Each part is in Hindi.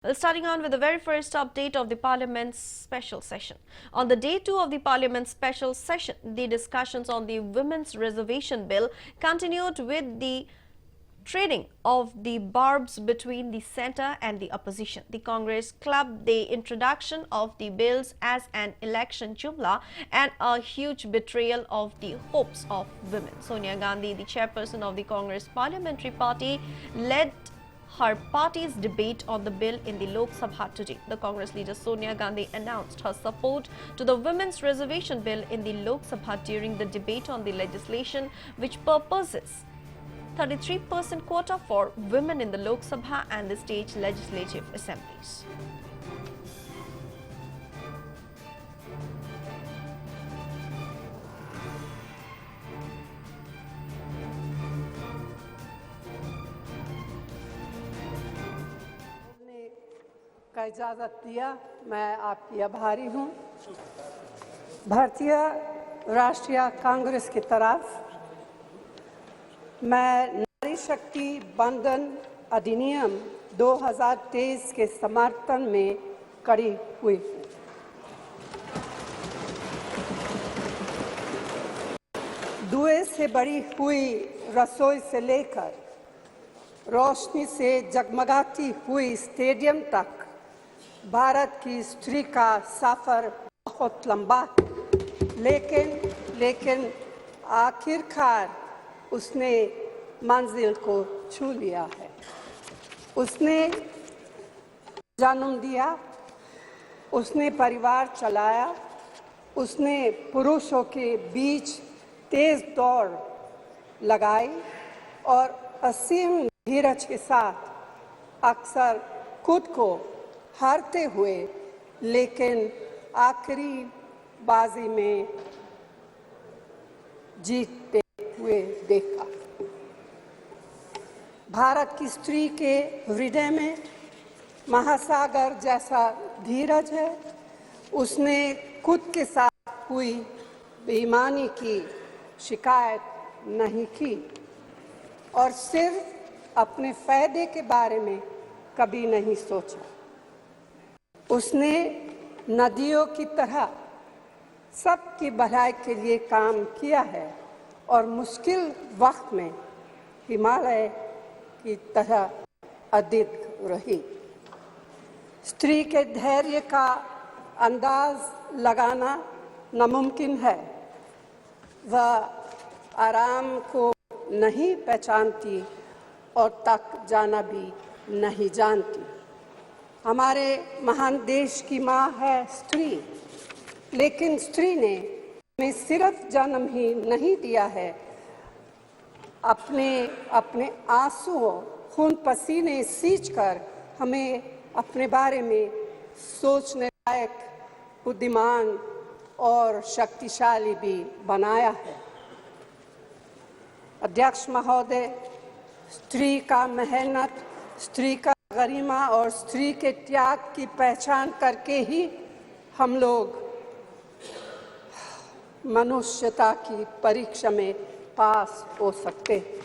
Well, starting on with the very first update of the Parliament's special session. On the day 2 of the Parliament's special session, the discussions on the Women's Reservation Bill continued with the trading of the barbs between the centre and the opposition. The Congress clubbed the introduction of the bills as an election jumla and a huge betrayal of the hopes of women. Sonia Gandhi, the chairperson of the Congress Parliamentary Party, led her party's debate on the bill in the Lok Sabha today. The Congress leader Sonia Gandhi announced her support to the Women's Reservation Bill in the Lok Sabha during the debate on the legislation, which purposes 33% quota for women in the Lok Sabha and the state legislative assemblies. का इजाज़त दिया, मैं आपकी आभारी हूँ। भारतीय राष्ट्रीय कांग्रेस की तरफ मैं नारी शक्ति बंधन अधिनियम 2023 के समर्थन में खड़ी हुई हूँ। धुएं से बड़ी हुई रसोई से लेकर रोशनी से जगमगाती हुई स्टेडियम तक भारत की स्त्री का सफर बहुत लंबा है, लेकिन आखिरकार उसने मंजिल को छू लिया है। उसने जन्म दिया, उसने परिवार चलाया, उसने पुरुषों के बीच तेज दौड़ लगाई और असीम धीरज के साथ अक्सर खुद को हारते हुए लेकिन आखिरी बाजी में जीतते हुए देखा। भारत की स्त्री के हृदय में महासागर जैसा धीरज है। उसने खुद के साथ हुई बेईमानी की शिकायत नहीं की और सिर्फ अपने फायदे के बारे में कभी नहीं सोचा। उसने नदियों की तरह सबकी भलाई के लिए काम किया है और मुश्किल वक्त में हिमालय की तरह अडिग रही। स्त्री के धैर्य का अंदाज लगाना नामुमकिन है। वह आराम को नहीं पहचानती और तक जाना भी नहीं जानती। हमारे महान देश की माँ है स्त्री, लेकिन स्त्री ने हमें सिर्फ जन्म ही नहीं दिया है, अपने आंसुओं खून पसीने सींचकर हमें अपने बारे में सोचने लायक, बुद्धिमान और शक्तिशाली भी बनाया है। अध्यक्ष महोदय, स्त्री का मेहनत, स्त्री का गरिमा और स्त्री के त्याग की पहचान करके ही हम लोग मनुष्यता की परीक्षा में पास हो सकते हैं।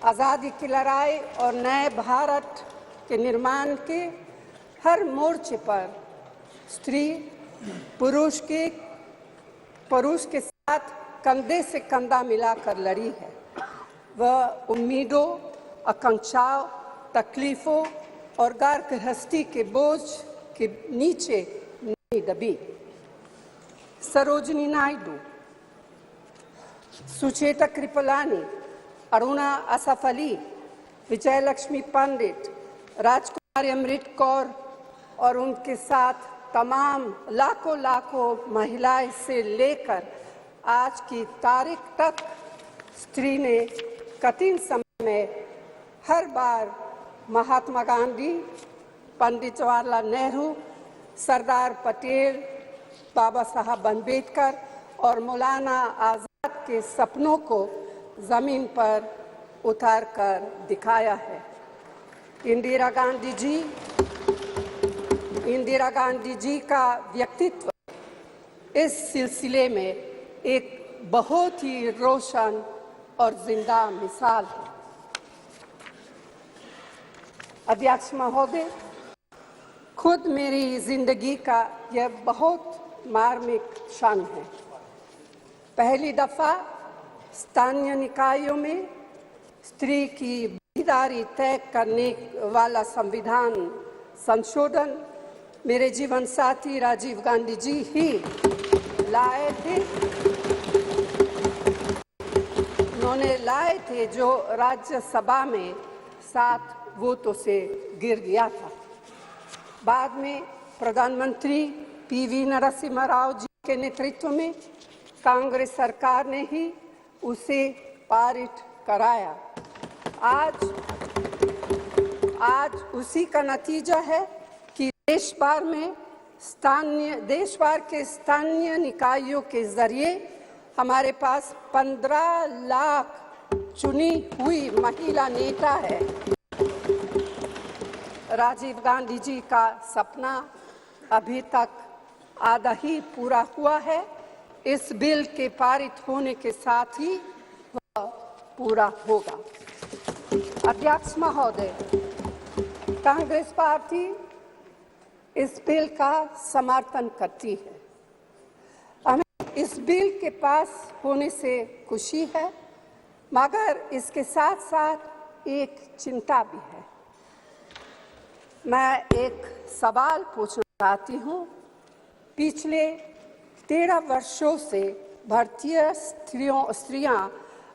आज़ादी की लड़ाई और नए भारत के निर्माण के हर मोर्चे पर स्त्री पुरुष के साथ कंधे से कंधा मिलाकर लड़ी है। वह उम्मीदों, आकांक्षाओं, तकलीफों और घर गृहस्थी के बोझ के नीचे नहीं दबी। सरोजिनी नायडू, सुचेता कृपलानी, अरुणा असफ अली, विजयलक्ष्मी पंडित, राजकुमारी अमृत कौर और उनके साथ तमाम लाखों महिलाएं से लेकर आज की तारीख तक स्त्री ने कठिन समय में हर बार महात्मा गांधी, पंडित जवाहरलाल नेहरू, सरदार पटेल, बाबा साहब अम्बेडकर और मौलाना आज़ाद के सपनों को ज़मीन पर उतार कर दिखाया है। इंदिरा गांधी जी का व्यक्तित्व इस सिलसिले में एक बहुत ही रोशन और जिंदा मिसाल है। अध्यक्ष महोदय, खुद मेरी जिंदगी का यह बहुत मार्मिक क्षण है। पहली दफा स्थानीय निकायों में स्त्री की भागीदारी तय करने वाला संविधान संशोधन मेरे जीवन साथी राजीव गांधी जी ही लाए थे। उन्होंने लाए थे जो राज्यसभा में 7 वोटों से गिर गया था। बाद में प्रधानमंत्री पीवी नरसिम्हा राव जी के नेतृत्व में कांग्रेस सरकार ने ही उसे पारित कराया। आज उसी का नतीजा है कि देश भर के स्थानीय निकायों के जरिए हमारे पास 15 लाख चुनी हुई महिला नेता है। राजीव गांधी जी का सपना अभी तक आधा ही पूरा हुआ है। इस बिल के पारित होने के साथ ही वह पूरा होगा। अध्यक्ष महोदय, कांग्रेस पार्टी इस बिल का समर्थन करती है। हमें इस बिल के पास होने से खुशी है, मगर इसके साथ साथ एक चिंता भी है। मैं एक सवाल पूछना चाहती हूँ। पिछले 13 वर्षों से भारतीय स्त्रियां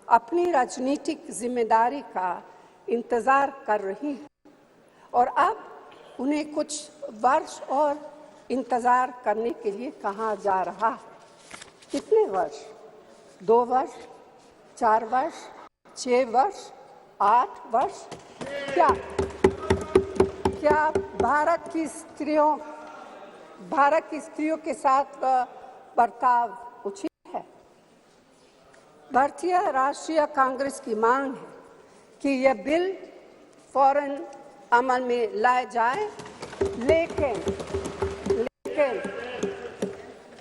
अपनी राजनीतिक जिम्मेदारी का इंतजार कर रही हैं और अब उन्हें कुछ वर्ष और इंतजार करने के लिए कहा जा रहा है। कितने वर्ष? 2 वर्ष, 4 वर्ष, 6 वर्ष, 8 वर्ष? क्या भारत की स्त्रियों के साथ बर्ताव उचित है? भारतीय राष्ट्रीय कांग्रेस की मांग है कि यह बिल फौरन अमल में लाया जाए,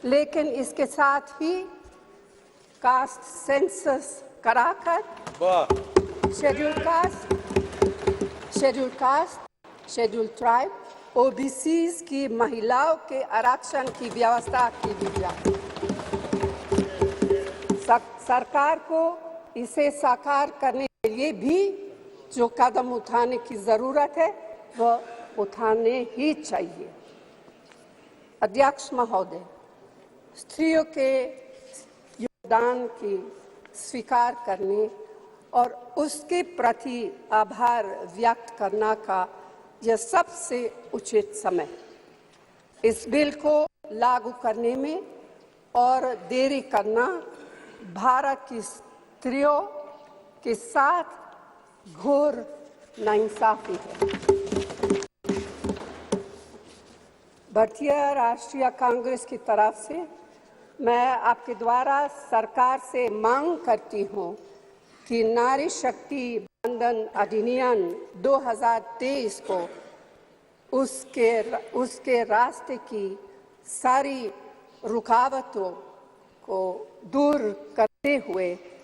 लेकिन इसके साथ ही कास्ट सेंसस कराकर शेड्यूल ट्राइब, ओबीसीज की महिलाओं के आरक्षण की व्यवस्था की जाए। सरकार को इसे साकार करने के लिए भी जो कदम उठाने की जरूरत है वह उठाने ही चाहिए। अध्यक्ष महोदय, स्त्रियों के योगदान की स्वीकार करने और उसके प्रति आभार व्यक्त करना का यह सबसे उचित समय। इस बिल को लागू करने में और देरी करना भारत की स्त्रियों के साथ घोर नाइंसाफी है। भारतीय राष्ट्रीय कांग्रेस की तरफ से मैं आपके द्वारा सरकार से मांग करती हूँ कि नारी शक्ति बंधन अधिनियम 2023 को उसके रास्ते की सारी रुकावटों को दूर करते हुए